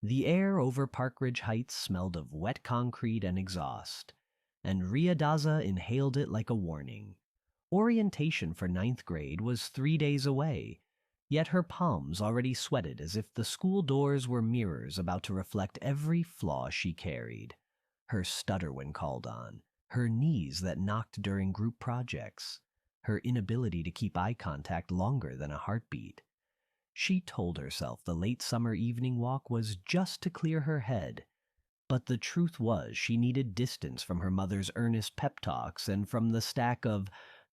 The air over Park Ridge Heights smelled of wet concrete and exhaust, and Ria Daza inhaled it like a warning. Orientation for ninth grade was 3 days away, yet her palms already sweated as if the school doors were mirrors about to reflect every flaw she carried. Her stutter when called on, her knees that knocked during group projects, her inability to keep eye contact longer than a heartbeat. She told herself the late summer evening walk was just to clear her head, but the truth was she needed distance from her mother's earnest pep talks and from the stack of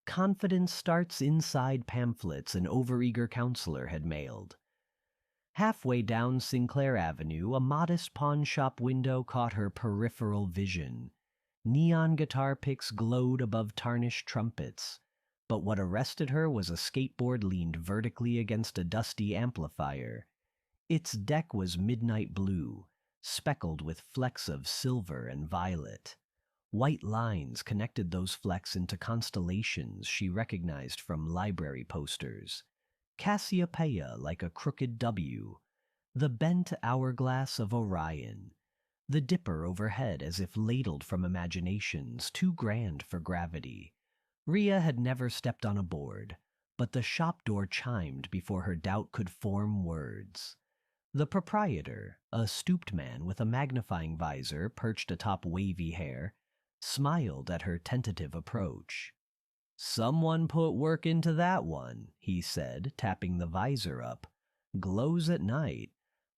"confidence starts inside" pamphlets an overeager counselor had mailed. Halfway down Sinclair Avenue, a modest pawnshop window caught her peripheral vision. Neon guitar picks glowed above tarnished trumpets, but what arrested her was a skateboard leaned vertically against a dusty amplifier. Its deck was midnight blue, speckled with flecks of silver and violet. White lines connected those flecks into constellations she recognized from library posters. Cassiopeia like a crooked W, the bent hourglass of Orion, the dipper overhead as if ladled from imaginations too grand for gravity. Ria had never stepped on a board, but the shop door chimed before her doubt could form words. The proprietor, a stooped man with a magnifying visor perched atop wavy hair, smiled at her tentative approach. "Someone put work into that one," he said, tapping the visor up. "Glows at night.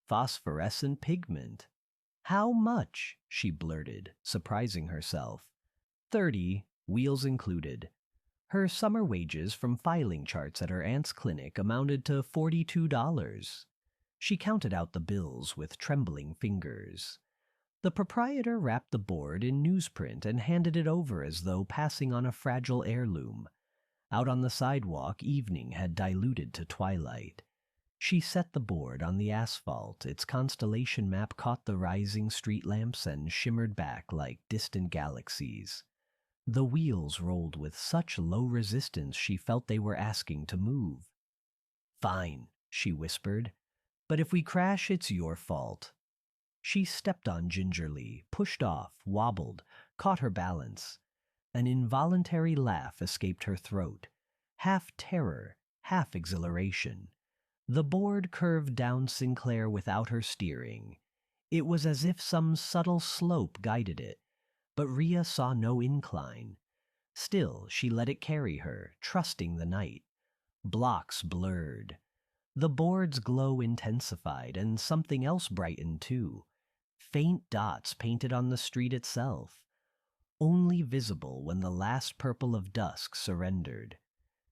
Phosphorescent pigment." "How much?" she blurted, surprising herself. 30, wheels included. Her summer wages from filing charts at her aunt's clinic amounted to $42. She counted out the bills with trembling fingers. The proprietor wrapped the board in newsprint and handed it over as though passing on a fragile heirloom. Out on the sidewalk, evening had diluted to twilight. She set the board on the asphalt. Its constellation map caught the rising street lamps and shimmered back like distant galaxies. The wheels rolled with such low resistance she felt they were asking to move. "Fine," she whispered. "But if we crash, it's your fault." She stepped on gingerly, pushed off, wobbled, caught her balance. An involuntary laugh escaped her throat, half terror, half exhilaration. The board curved down Sinclair without her steering. It was as if some subtle slope guided it, but Ria saw no incline. Still, she let it carry her, trusting the night. Blocks blurred. The board's glow intensified, and something else brightened too. Faint dots painted on the street itself, only visible when the last purple of dusk surrendered.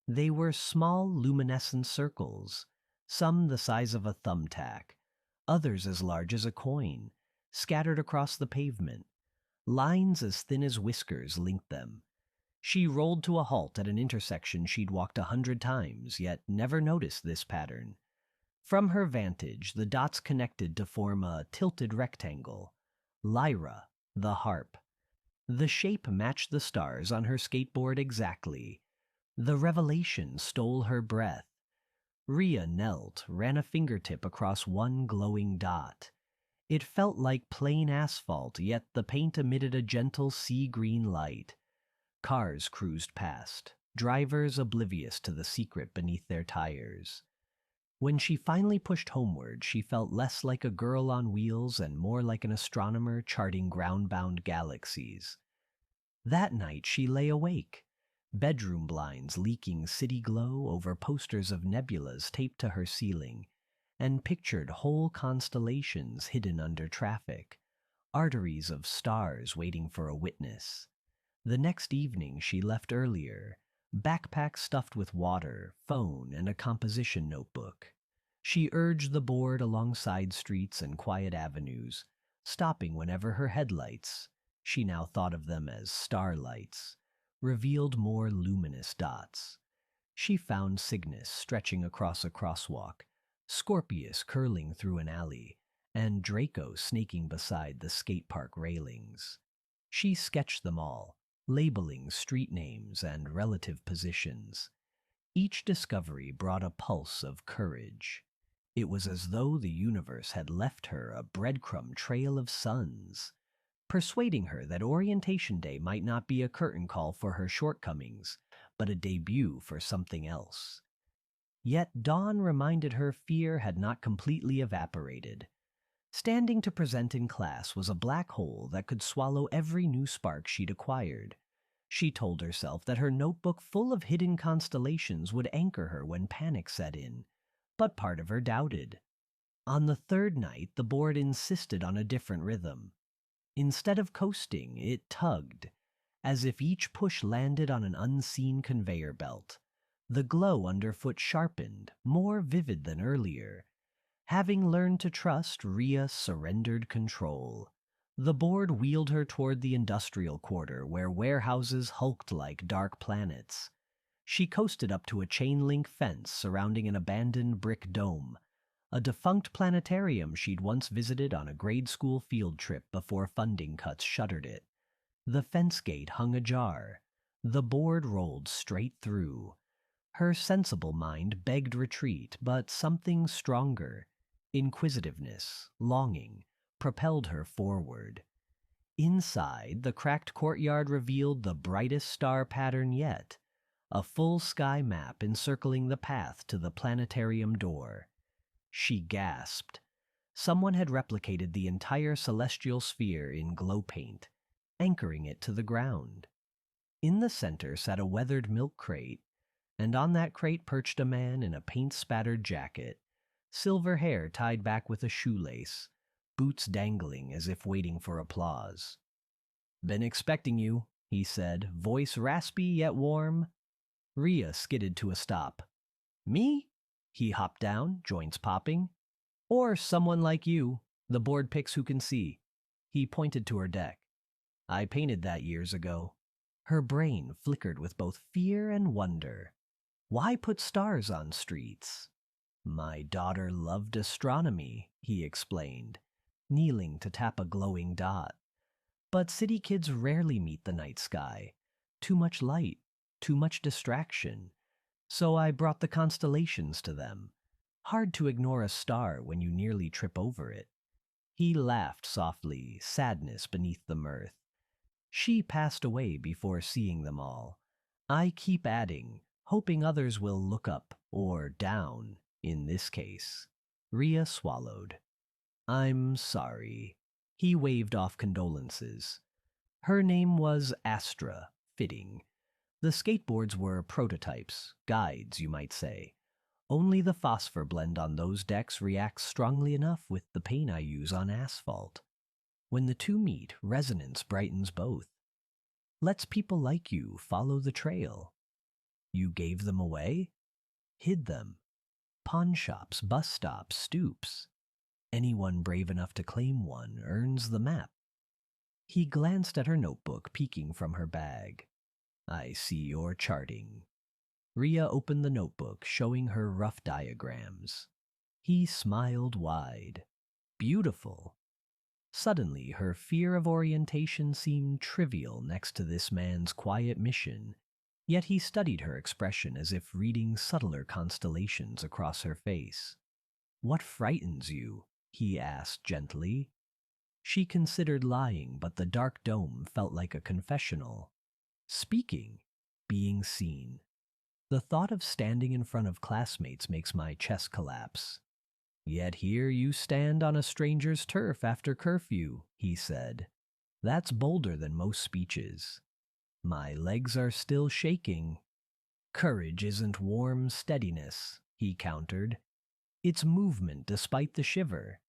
They were small luminescent circles, some the size of a thumbtack, others as large as a coin, scattered across the pavement. Lines as thin as whiskers linked them. She rolled to a halt at an intersection she'd walked 100 times, yet never noticed this pattern. From her vantage, the dots connected to form a tilted rectangle. Lyra, the harp. The shape matched the stars on her skateboard exactly. The revelation stole her breath. Ria knelt, ran a fingertip across one glowing dot. It felt like plain asphalt, yet the paint emitted a gentle sea-green light. Cars cruised past, drivers oblivious to the secret beneath their tires. When she finally pushed homeward, she felt less like a girl on wheels and more like an astronomer charting ground-bound galaxies. That night she lay awake, bedroom blinds leaking city glow over posters of nebulas taped to her ceiling, and pictured whole constellations hidden under traffic, arteries of stars waiting for a witness. The next evening she left earlier, backpack stuffed with water, phone, and a composition notebook. She urged the board along side streets and quiet avenues, stopping whenever her headlights, she now thought of them as starlights, revealed more luminous dots. She found Cygnus stretching across a crosswalk, Scorpius curling through an alley, and Draco snaking beside the skate park railings. She sketched them all, labeling street names and relative positions. Each discovery brought a pulse of courage. It was as though the universe had left her a breadcrumb trail of suns, persuading her that orientation day might not be a curtain call for her shortcomings, but a debut for something else. Yet dawn reminded her fear had not completely evaporated. Standing to present in class was a black hole that could swallow every new spark she'd acquired. She told herself that her notebook full of hidden constellations would anchor her when panic set in, but part of her doubted. On the third night, the board insisted on a different rhythm. Instead of coasting, it tugged, as if each push landed on an unseen conveyor belt. The glow underfoot sharpened, more vivid than earlier. Having learned to trust, Rhea surrendered control. The board wheeled her toward the industrial quarter where warehouses hulked like dark planets. She coasted up to a chain-link fence surrounding an abandoned brick dome, a defunct planetarium she'd once visited on a grade school field trip before funding cuts shuttered it. The fence gate hung ajar. The board rolled straight through. Her sensible mind begged retreat, but something stronger, inquisitiveness, longing, propelled her forward. Inside, the cracked courtyard revealed the brightest star pattern yet, a full sky map encircling the path to the planetarium door. She gasped. Someone had replicated the entire celestial sphere in glow paint, anchoring it to the ground. In the center sat a weathered milk crate, and on that crate perched a man in a paint-spattered jacket, silver hair tied back with a shoelace, boots dangling as if waiting for applause. "Been expecting you," he said, voice raspy yet warm. Rhea skidded to a stop. "Me?" He hopped down, joints popping. "Or someone like you. The board picks who can see." He pointed to her deck. "I painted that years ago." Her brain flickered with both fear and wonder. Why put stars on streets? "My daughter loved astronomy," he explained, kneeling to tap a glowing dot. "But city kids rarely meet the night sky. Too much light, too much distraction. So I brought the constellations to them. Hard to ignore a star when you nearly trip over it." He laughed softly, sadness beneath the mirth. "She passed away before seeing them all. I keep adding, hoping others will look up, or down, in this case." Rhea swallowed. "I'm sorry." He waved off condolences. Her name was Astra, fitting. The skateboards were prototypes, guides, you might say. Only the phosphor blend on those decks reacts strongly enough with the paint I use on asphalt. When the two meet, resonance brightens both. Lets people like you follow the trail. You gave them away? Hid them. Pawn shops, bus stops, stoops. Anyone brave enough to claim one earns the map. He glanced at her notebook peeking from her bag. "I see you're charting." Rhea opened the notebook, showing her rough diagrams. He smiled wide. "Beautiful." Suddenly, her fear of orientation seemed trivial next to this man's quiet mission, yet he studied her expression as if reading subtler constellations across her face. "What frightens you?" he asked gently. She considered lying, but the dark dome felt like a confessional. Speaking, being seen. The thought of standing in front of classmates makes my chest collapse. "Yet here you stand on a stranger's turf after curfew," he said. "That's bolder than most speeches." "My legs are still shaking." "Courage isn't warm steadiness," he countered. "It's movement despite the shiver."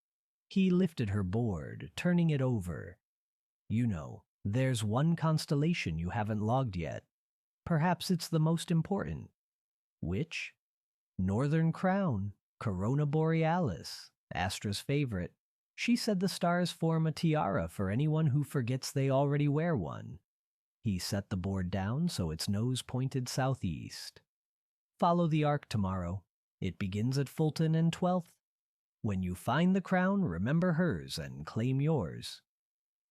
He lifted her board, turning it over. "You know, there's one constellation you haven't logged yet. Perhaps it's the most important." "Which?" "Northern Crown, Corona Borealis, Astra's favorite. She said the stars form a tiara for anyone who forgets they already wear one." He set the board down so its nose pointed southeast. "Follow the arc tomorrow. It begins at Fulton and 12th. When you find the crown, remember hers and claim yours."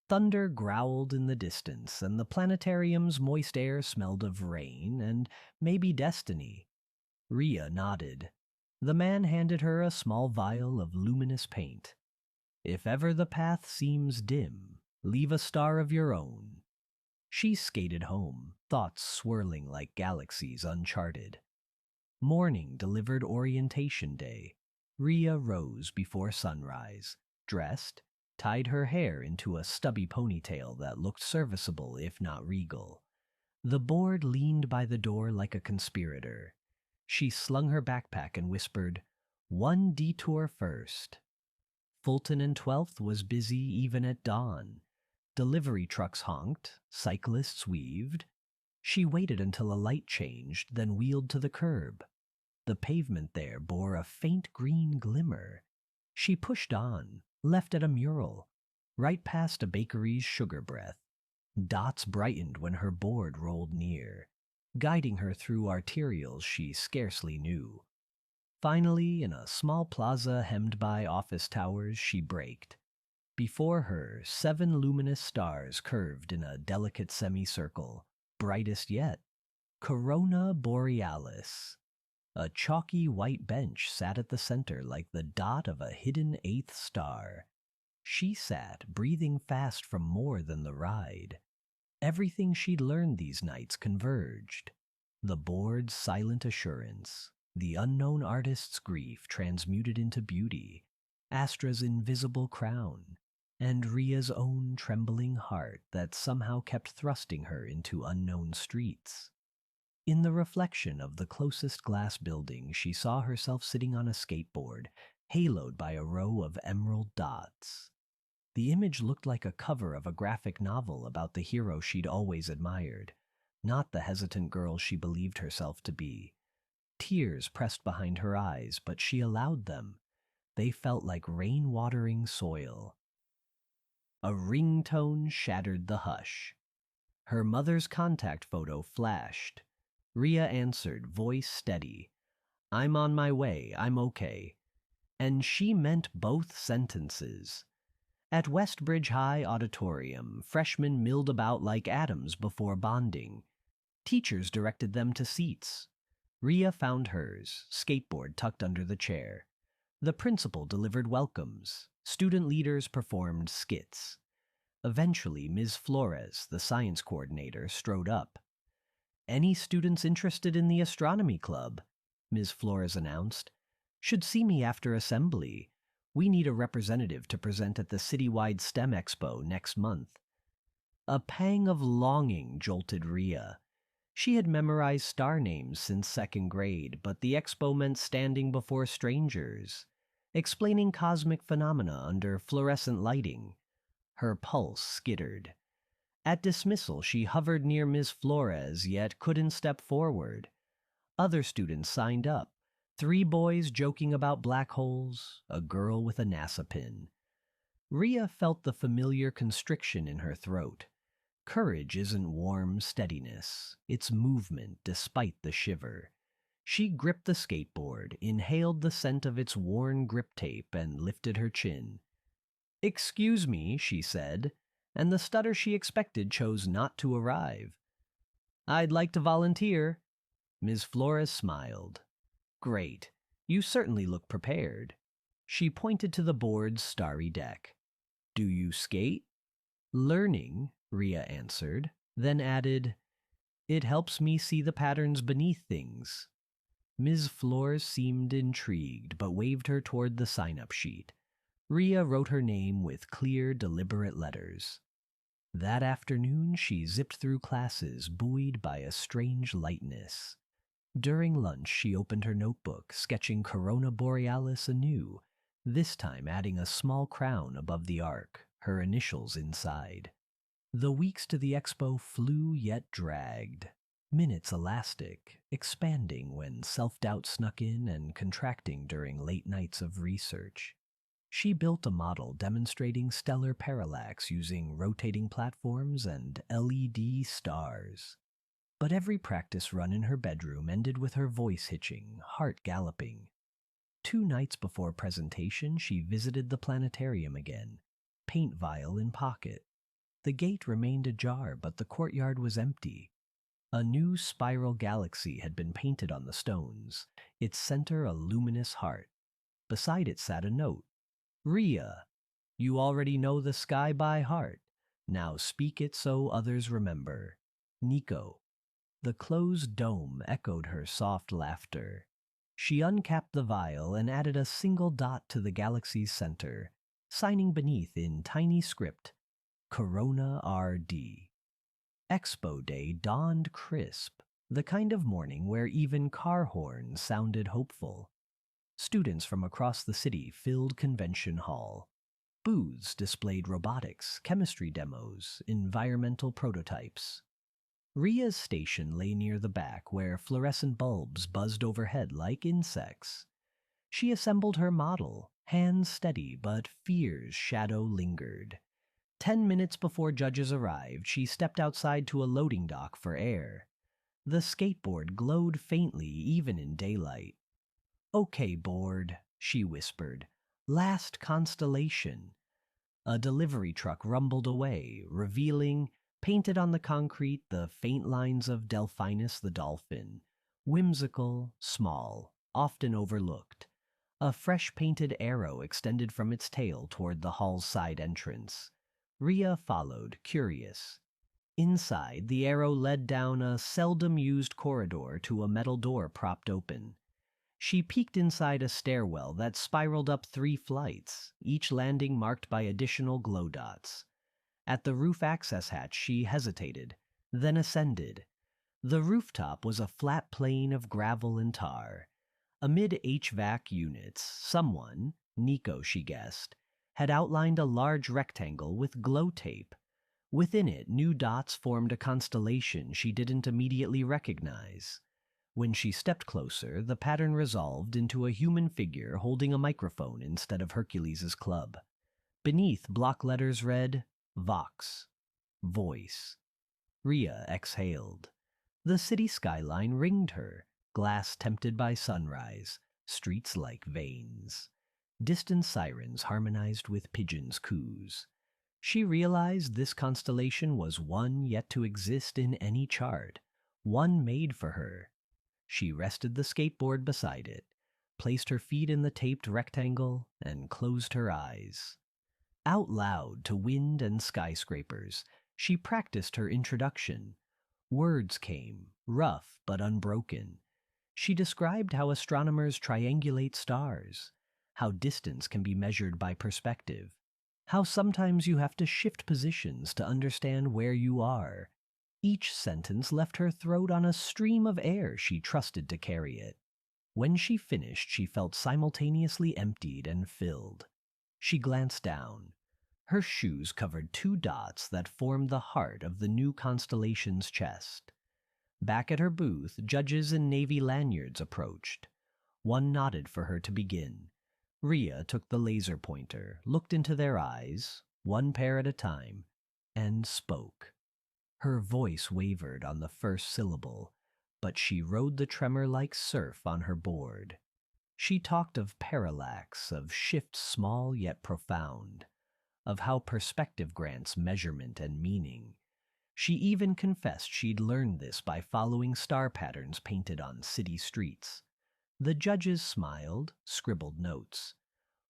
Thunder growled in the distance, and the planetarium's moist air smelled of rain and maybe destiny. Rhea nodded. The man handed her a small vial of luminous paint. If ever the path seems dim, leave a star of your own. She skated home, thoughts swirling like galaxies uncharted. Morning delivered orientation day. Rhea rose before sunrise, dressed, tied her hair into a stubby ponytail that looked serviceable if not regal. The board leaned by the door like a conspirator. She slung her backpack and whispered, "One detour first." Fulton and 12th was busy even at dawn. Delivery trucks honked, cyclists weaved. She waited until a light changed, then wheeled to the curb. The pavement there bore a faint green glimmer. She pushed on, left at a mural, right past a bakery's sugar breath. Dots brightened when her board rolled near, guiding her through arterials she scarcely knew. Finally, in a small plaza hemmed by office towers, she braked. Before her, 7 luminous stars curved in a delicate semicircle, brightest yet. Corona Borealis. A chalky white bench sat at the center like the dot of a hidden 8th star. She sat, breathing fast from more than the ride. Everything she'd learned these nights converged. The board's silent assurance, the unknown artist's grief transmuted into beauty, Astra's invisible crown, and Rhea's own trembling heart that somehow kept thrusting her into unknown streets. In the reflection of the closest glass building, she saw herself sitting on a skateboard, haloed by a row of emerald dots. The image looked like a cover of a graphic novel about the hero she'd always admired, not the hesitant girl she believed herself to be. Tears pressed behind her eyes, but she allowed them. They felt like rain-watering soil. A ringtone shattered the hush. Her mother's contact photo flashed. Rhea answered, voice steady. "I'm on my way, I'm okay." And she meant both sentences. At Westbridge High Auditorium, freshmen milled about like atoms before bonding. Teachers directed them to seats. Rhea found hers, skateboard tucked under the chair. The principal delivered welcomes. Student leaders performed skits. Eventually, Ms. Flores, the science coordinator, strode up. "Any students interested in the astronomy club," Ms. Flores announced, "should see me after assembly. We need a representative to present at the citywide STEM Expo next month." A pang of longing jolted Rhea. She had memorized star names since 2nd grade, but the expo meant standing before strangers, explaining cosmic phenomena under fluorescent lighting. Her pulse skittered. At dismissal, she hovered near Ms. Flores, yet couldn't step forward. Other students signed up. 3 boys joking about black holes, a girl with a NASA pin. Rhea felt the familiar constriction in her throat. Courage isn't warm steadiness. It's movement despite the shiver. She gripped the skateboard, inhaled the scent of its worn grip tape, and lifted her chin. "Excuse me," she said, and the stutter she expected chose not to arrive. "I'd like to volunteer." Ms. Flores smiled. "Great. You certainly look prepared." She pointed to the board's starry deck. "Do you skate?" "Learning," Rhea answered, then added, "It helps me see the patterns beneath things." Ms. Flores seemed intrigued, but waved her toward the sign-up sheet. Rhea wrote her name with clear, deliberate letters. That afternoon, she zipped through classes, buoyed by a strange lightness. During lunch, she opened her notebook, sketching Corona Borealis anew, this time adding a small crown above the arc, her initials inside. The weeks to the expo flew yet dragged. Minutes elastic, expanding when self-doubt snuck in and contracting during late nights of research. She built a model demonstrating stellar parallax using rotating platforms and LED stars. But every practice run in her bedroom ended with her voice hitching, heart galloping. 2 nights before presentation, she visited the planetarium again, paint vial in pocket. The gate remained ajar, but the courtyard was empty. A new spiral galaxy had been painted on the stones, its center a luminous heart. Beside it sat a note. Rhea, you already know the sky by heart. Now speak it so others remember. Nico. The closed dome echoed her soft laughter. She uncapped the vial and added a single dot to the galaxy's center, signing beneath in tiny script, Corona RD. Expo Day dawned crisp, the kind of morning where even car horns sounded hopeful. Students from across the city filled Convention Hall. Booths displayed robotics, chemistry demos, environmental prototypes. Rhea's station lay near the back where fluorescent bulbs buzzed overhead like insects. She assembled her model, hands steady but fear's shadow lingered. 10 minutes before judges arrived, she stepped outside to a loading dock for air. The skateboard glowed faintly even in daylight. Okay, board, she whispered. Last Constellation. A delivery truck rumbled away, revealing, painted on the concrete, the faint lines of Delphinus the dolphin. Whimsical, small, often overlooked. A fresh-painted arrow extended from its tail toward the hall's side entrance. Rhea followed, curious. Inside, the arrow led down a seldom-used corridor to a metal door propped open. She peeked inside a stairwell that spiraled up 3 flights, each landing marked by additional glow dots. At the roof access hatch, she hesitated, then ascended. The rooftop was a flat plain of gravel and tar. Amid HVAC units, someone, Nico she guessed, had outlined a large rectangle with glow tape. Within it, new dots formed a constellation she didn't immediately recognize. When she stepped closer, the pattern resolved into a human figure holding a microphone instead of Hercules' club. Beneath, block letters read, Vox. Voice. Rhea exhaled. The city skyline ringed her, glass tempted by sunrise, streets like veins. Distant sirens harmonized with pigeons' coos. She realized this constellation was one yet to exist in any chart, one made for her. She rested the skateboard beside it, placed her feet in the taped rectangle, and closed her eyes. Out loud to wind and skyscrapers, she practiced her introduction. Words came, rough but unbroken. She described how astronomers triangulate stars, how distance can be measured by perspective, how sometimes you have to shift positions to understand where you are. Each sentence left her throat on a stream of air she trusted to carry it. When she finished, she felt simultaneously emptied and filled. She glanced down. Her shoes covered 2 dots that formed the heart of the new constellation's chest. Back at her booth, judges in navy lanyards approached. One nodded for her to begin. Rhea took the laser pointer, looked into their eyes, one pair at a time, and spoke. Her voice wavered on the first syllable, but she rode the tremor like surf on her board. She talked of parallax, of shifts small yet profound, of how perspective grants measurement and meaning. She even confessed she'd learned this by following star patterns painted on city streets. The judges smiled, scribbled notes.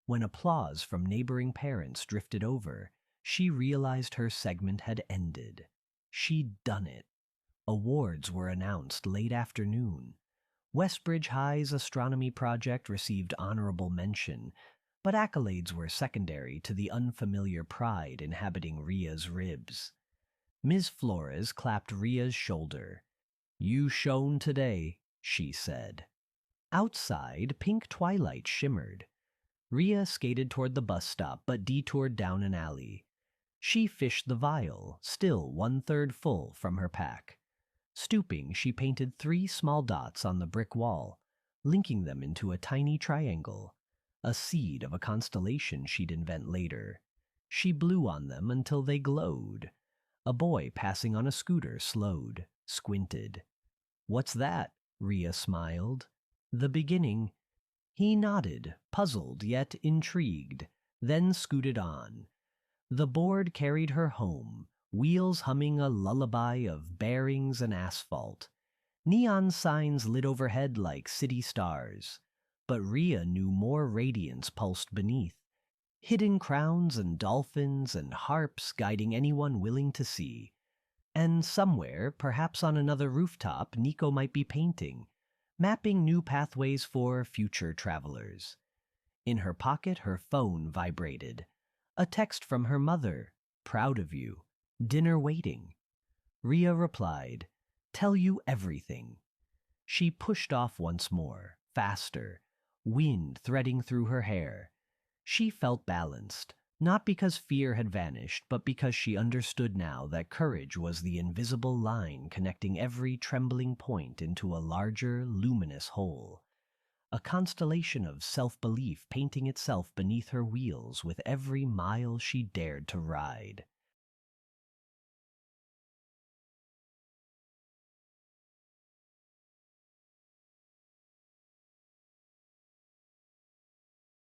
When applause from neighboring parents drifted over, she realized her segment had ended. She'd done it. Awards were announced late afternoon. Westbridge High's astronomy project received honorable mention, but accolades were secondary to the unfamiliar pride inhabiting Rhea's ribs. Ms. Flores clapped Rhea's shoulder. "You shone today," she said. Outside, pink twilight shimmered. Rhea skated toward the bus stop but detoured down an alley. She fished the vial, still 1/3 full, from her pack. Stooping, she painted 3 small dots on the brick wall, linking them into a tiny triangle, a seed of a constellation she'd invent later. She blew on them until they glowed. A boy passing on a scooter slowed, squinted. "What's that?" Rhea smiled. "The beginning." He nodded, puzzled yet intrigued, then scooted on. The board carried her home, wheels humming a lullaby of bearings and asphalt. Neon signs lit overhead like city stars. But Rhea knew more radiance pulsed beneath. Hidden crowns and dolphins and harps guiding anyone willing to see. And somewhere, perhaps on another rooftop, Nico might be painting, mapping new pathways for future travelers. In her pocket, her phone vibrated. A text from her mother, proud of you, dinner waiting. Rhea replied, tell you everything. She pushed off once more, faster, wind threading through her hair. She felt balanced, not because fear had vanished, but because she understood now that courage was the invisible line connecting every trembling point into a larger, luminous whole. A constellation of self-belief painting itself beneath her wheels with every mile she dared to ride.